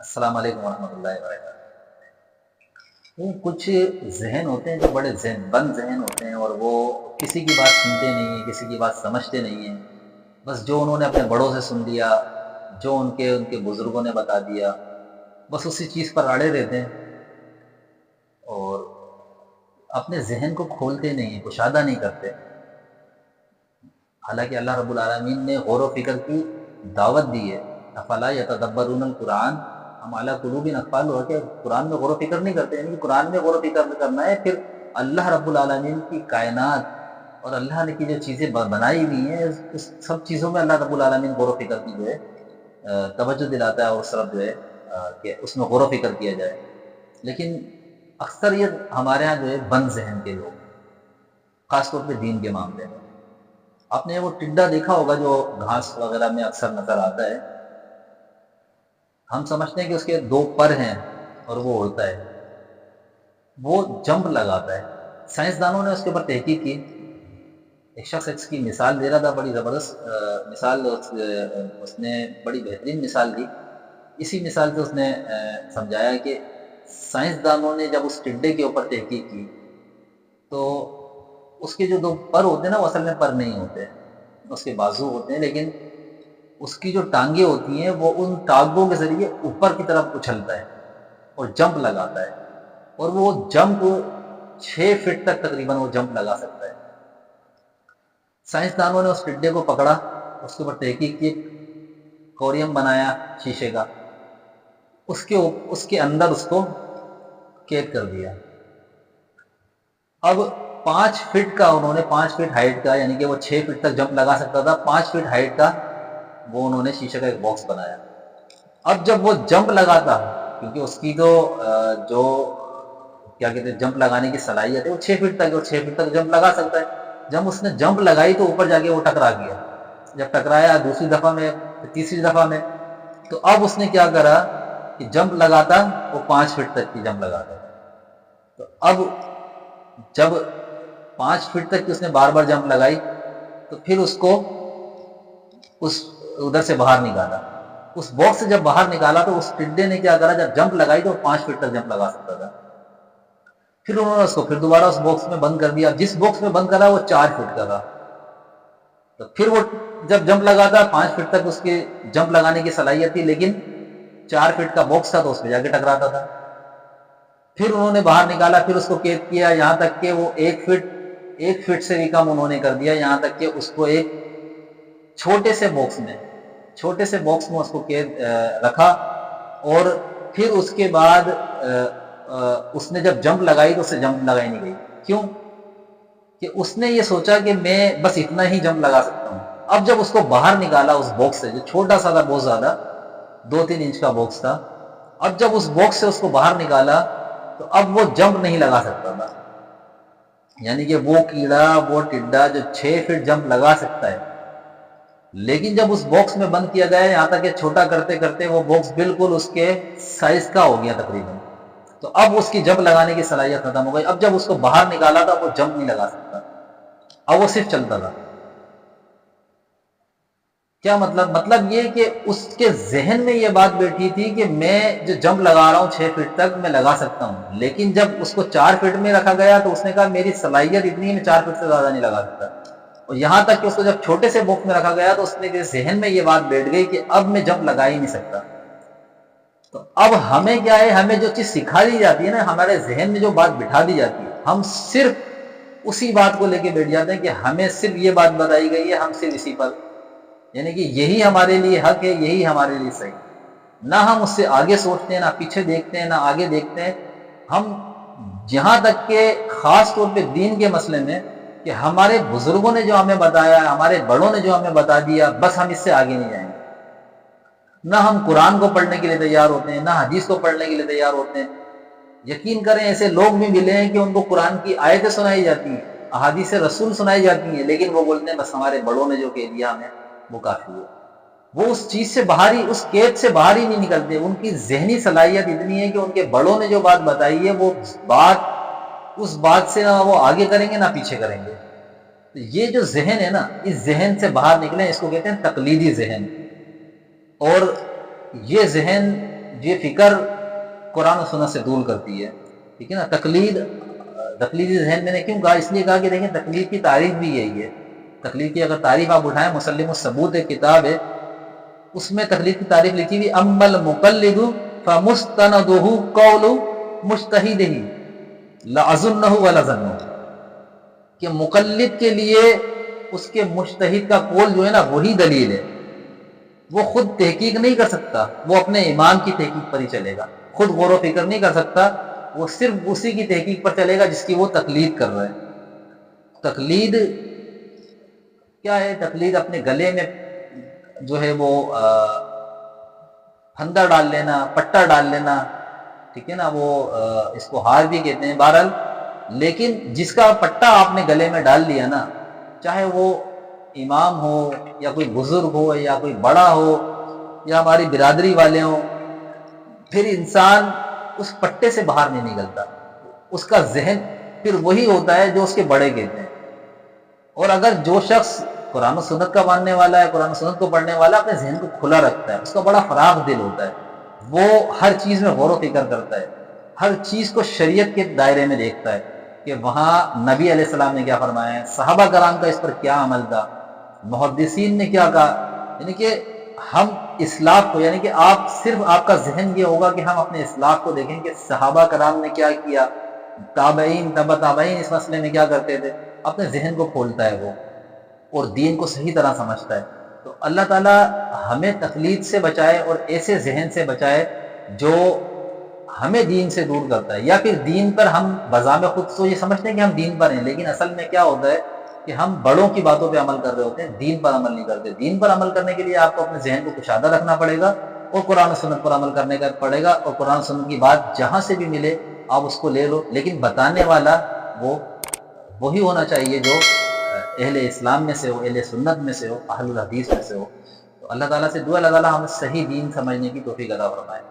السلام علیکم ورحمۃ اللہ وبرکاتہ۔ یہ کچھ ذہن ہوتے ہیں جو بڑے بند ذہن ہوتے ہیں، اور وہ کسی کی بات سنتے نہیں ہیں، کسی کی بات سمجھتے نہیں ہیں۔ بس جو انہوں نے اپنے بڑوں سے سن لیا، جو ان کے بزرگوں نے بتا دیا، بس اسی چیز پر اڑے رہتے ہیں، اور اپنے ذہن کو کھولتے نہیں ہیں، کشادہ نہیں کرتے۔ حالانکہ اللہ رب العالمین نے غور و فکر کی دعوت دی ہے۔ افلا یتدبرون القرآن ام علی قلوب اقفالها، کہ قرآن میں غور و فکر نہیں کرتے، یعنی کہ قرآن میں غور و فکر کرنا ہے، پھر اللہ رب العالمین کی کائنات اور اللہ نے کی جو چیزیں بنائی ہوئی ہیں، اس سب چیزوں میں اللہ رب العالمین غور و فکر کی جو ہے توجہ دلاتا ہے، اور اس طرف جو ہے کہ اس میں غور و فکر کیا جائے۔ لیکن اکثر یہ ہمارے ہاں جو ہے بند ذہن کے لوگ، خاص طور پہ دین کے معاملے میں۔ آپ نے وہ ٹڈا دیکھا ہوگا جو گھاس وغیرہ میں اکثر نظر آتا ہے، ہم سمجھتے ہیں کہ اس کے دو پر ہیں اور وہ اڑتا ہے، وہ جمپ لگاتا ہے۔ سائنسدانوں نے اس کے اوپر تحقیق کی۔ ایک شخص اس کی مثال دے رہا تھا، بڑی زبردست مثال، اس نے بڑی بہترین مثال دی۔ اسی مثال سے اس نے سمجھایا کہ سائنسدانوں نے جب اس ٹڈے کے اوپر تحقیق کی تو اس کے جو دو پر ہوتے ہیں نا، وہ اصل میں پر نہیں ہوتے، اس کے بازو ہوتے ہیں، لیکن اس کی جو ٹانگیں ہوتی ہیں وہ ان ٹانگوں کے ذریعے اوپر کی طرف اچھلتا ہے اور جمپ لگاتا ہے، اور وہ جمپ 6 فٹ تک تقریباً وہ جمپ لگا سکتا ہے۔ سائنسدانوں نے اس ٹڈے کو پکڑا، اس کے اوپر تحقیق کی، کوریم بنایا شیشے کا، اس کے اندر اس کو قید کر دیا۔ اب 5 فٹ کا انہوں نے 5 فٹ ہائٹ کا، یعنی کہ وہ 6 فٹ تک جمپ لگا سکتا تھا، 5 فٹ ہائٹ کا وہ انہوں نے شیشے کا ایک باکس بنایا۔ اب جب وہ جمپ لگاتا، کیونکہ اس کی تو جو کیا کہتے ہیں جمپ لگانے کی صلاحیت ہے وہ 6 فٹ تک ہے، اور 6 فٹ تک جمپ لگا سکتا ہے۔ جب اس نے جمپ لگائی تو اوپر جا کے وہ ٹکرا گیا۔ جب ٹکرایا دوسری دفعہ میں، تیسری دفعہ میں، تو اب اس نے کیا کرا کہ جمپ لگاتا وہ 5 فٹ تک کی جمپ لگاتا تھا۔ تو اب جب 5 فٹ تک کی اس نے بار بار جمپ لگائی تو پھر اس کو ادھر سے باہر نکالا، اس باکس سے جب باہر نکالا تو اس ٹڈے نے کیا کرا، جب جمپ لگائی تو 5 فٹ تک جمپ لگا سکتا تھا۔ پھر انہوں نے اس کو پھر دوبارہ اس باکس میں بند کر دیا، جس باکس میں بند کرا وہ 4 فٹ کا تھا، تو پھر وہ جب جمپ لگاتا 5 فٹ تک اس کی جمپ لگانے کی صلاحیت تھی، لیکن 4 فٹ کا باکس تھا تو اس پہ جا کے ٹکراتا تھا۔ پھر انہوں نے باہر نکالا، پھر اس کو قید کیا، یہاں تک کہ وہ 1 فٹ سے بھی کم انہوں نے کر دیا، یہاں تک کہ اس کو ایک چھوٹے سے باکس میں اس کو قید رکھا، اور پھر اس کے بعد اس نے جب جمپ لگائی تو اسے جمپ لگائی نہیں گئی۔ کیوں؟ کہ اس نے یہ سوچا کہ میں بس اتنا ہی جمپ لگا سکتا ہوں۔ اب جب اس کو باہر نکالا اس باکس سے، جو چھوٹا سا تھا، بہت زیادہ 2-3 انچ کا باکس تھا، اب جب اس باکس سے اس کو باہر نکالا تو اب وہ جمپ نہیں لگا سکتا تھا۔ یعنی کہ وہ کیڑا، وہ ٹڈا جو 6 فٹ جمپ لگا سکتا ہے، لیکن جب اس باکس میں بند کیا گیا، یہاں تک کہ چھوٹا کرتے کرتے وہ باکس بالکل اس کے سائز کا ہو گیا تقریباً، تو اب اس کی جمپ لگانے کی صلاحیت ختم ہو گئی۔ اب جب اس کو باہر نکالا تھا وہ جمپ نہیں لگا سکتا، اب وہ صرف چلتا تھا۔ کیا مطلب یہ کہ اس کے ذہن میں یہ بات بیٹھی تھی کہ میں جو جمپ لگا رہا ہوں 6 فٹ تک میں لگا سکتا ہوں، لیکن جب اس کو 4 فٹ میں رکھا گیا تو اس نے کہا میری صلاحیت اتنی ہے، میں 4 فٹ سے زیادہ نہیں لگا سکتا۔ اور یہاں تک کہ اس کو جب چھوٹے سے باکس میں رکھا گیا تو اس نے ذہن میں یہ بات بیٹھ گئی کہ اب میں جمپ لگا ہی نہیں سکتا۔ تو اب ہمیں کیا ہے، ہمیں جو چیز سکھا دی جاتی ہے نا، ہمارے ذہن میں جو بات بٹھا دی جاتی ہے، ہم صرف اسی بات کو لے کے بیٹھ جاتے ہیں کہ ہمیں صرف یہ بات بتائی گئی ہے، ہم صرف اسی پر، یعنی کہ یہی ہمارے لیے حق ہے، یہی ہمارے لیے صحیح، نہ ہم اس سے آگے سوچتے ہیں، نہ پیچھے دیکھتے ہیں، نہ آگے دیکھتے ہیں۔ ہم یہاں تک کہ خاص طور پہ دین کے مسئلے میں، کہ ہمارے بزرگوں نے جو ہمیں بتایا، ہمارے بڑوں نے جو ہمیں بتا دیا، بس ہم اس سے آگے نہیں جائیں گے۔ نہ ہم قرآن کو پڑھنے کے لیے تیار ہوتے ہیں، نہ حدیث کو پڑھنے کے لیے تیار ہوتے ہیں۔ یقین کریں ایسے لوگ بھی ملے ہیں کہ ان کو قرآن کی آیتیں سنائی جاتی ہیں، احادیث رسول سنائی جاتی ہیں، لیکن وہ بولتے ہیں بس ہمارے بڑوں نے جو کہہ دیا ہمیں وہ کافی ہے۔ وہ اس چیز سے باہر ہی، اس قید سے باہر ہی نہیں نکلتے۔ ان کی ذہنی صلاحیت اتنی ہے کہ ان کے بڑوں نے جو بات بتائی ہے وہ اس بات سے نہ وہ آگے کریں گے نہ پیچھے کریں گے۔ تو یہ جو ذہن ہے نا، اس ذہن سے باہر نکلیں، اس کو کہتے ہیں تقلیدی ذہن۔ اور یہ ذہن یہ فکر قرآن و سنت سے دور کرتی ہے، ٹھیک ہے نا۔ تقلیدی ذہن میں نے کیوں کہا؟ اس لیے کہا کہ دیکھیں تقلید کی تعریف بھی یہی ہے۔ تقلید کی اگر تعریف آپ اٹھائیں، مسلم الثبوت ایک کتاب ہے، اس میں تقلید کی تعریف لکھی ہوئی، اما المقلد فمستندہ قول مجتہدہ لأظنہ ولظنہ، کہ مقلد کے لیے اس کے مجتہد کا قول جو ہے نا وہی دلیل ہے، وہ خود تحقیق نہیں کر سکتا، وہ اپنے امام کی تحقیق پر ہی چلے گا، خود غور و فکر نہیں کر سکتا، وہ صرف اسی کی تحقیق پر چلے گا جس کی وہ تقلید کر رہا ہے۔ تقلید کیا ہے؟ تقلید اپنے گلے میں جو ہے وہ پھندا ڈال لینا، پٹا ڈال لینا، ٹھیک ہے نا، وہ اس کو ہار بھی کہتے ہیں بہرحال۔ لیکن جس کا پٹا آپ نے گلے میں ڈال لیا نا، چاہے وہ امام ہو یا کوئی بزرگ ہو یا کوئی بڑا ہو یا ہماری برادری والے ہوں، پھر انسان اس پٹے سے باہر نہیں نکلتا، اس کا ذہن پھر وہی ہوتا ہے جو اس کے بڑے کہتے ہیں۔ اور اگر جو شخص قرآن و سنت کا ماننے والا ہے، قرآن و سنت کو پڑھنے والا، اپنے ذہن کو کھلا رکھتا ہے، اس کا بڑا فراغ دل ہوتا ہے، وہ ہر چیز میں غور و فکر کرتا ہے، ہر چیز کو شریعت کے دائرے میں دیکھتا ہے کہ وہاں نبی علیہ السلام نے کیا فرمایا ہے، صحابہ کرام کا اس پر کیا عمل تھا، محدثین نے کیا کہا۔ یعنی کہ ہم اسلاف کو، یعنی کہ آپ کا ذہن یہ ہوگا کہ ہم اپنے اسلاف کو دیکھیں کہ صحابہ کرام نے کیا کیا، تابعین تبع تابعین اس مسئلے میں کیا کرتے تھے، اپنے ذہن کو کھولتا ہے وہ، اور دین کو صحیح طرح سمجھتا ہے۔ تو اللہ تعالیٰ ہمیں تقلید سے بچائے اور ایسے ذہن سے بچائے جو ہمیں دین سے دور کرتا ہے، یا پھر دین پر ہم بذام خود تو یہ سمجھتے ہیں کہ ہم دین پر ہیں، لیکن اصل میں کیا ہوتا ہے کہ ہم بڑوں کی باتوں پہ عمل کر رہے ہوتے ہیں، دین پر عمل نہیں کرتے۔ دین پر عمل کرنے کے لیے آپ کو اپنے ذہن کو کشادہ رکھنا پڑے گا اور قرآن و سنت پر عمل کرنے کا پڑے گا، اور قرآن و سنت کی بات جہاں سے بھی ملے آپ اس کو لے لو، لیکن بتانے والا وہی ہونا چاہیے جو اہل اسلام میں سے ہو، اہل سنت میں سے ہو، اہل الحدیث میں سے ہو۔ تو اللہ تعالیٰ سے دعا، اللہ تعالیٰ ہمیں صحیح دین سمجھنے کی توفیق عطا فرمائے۔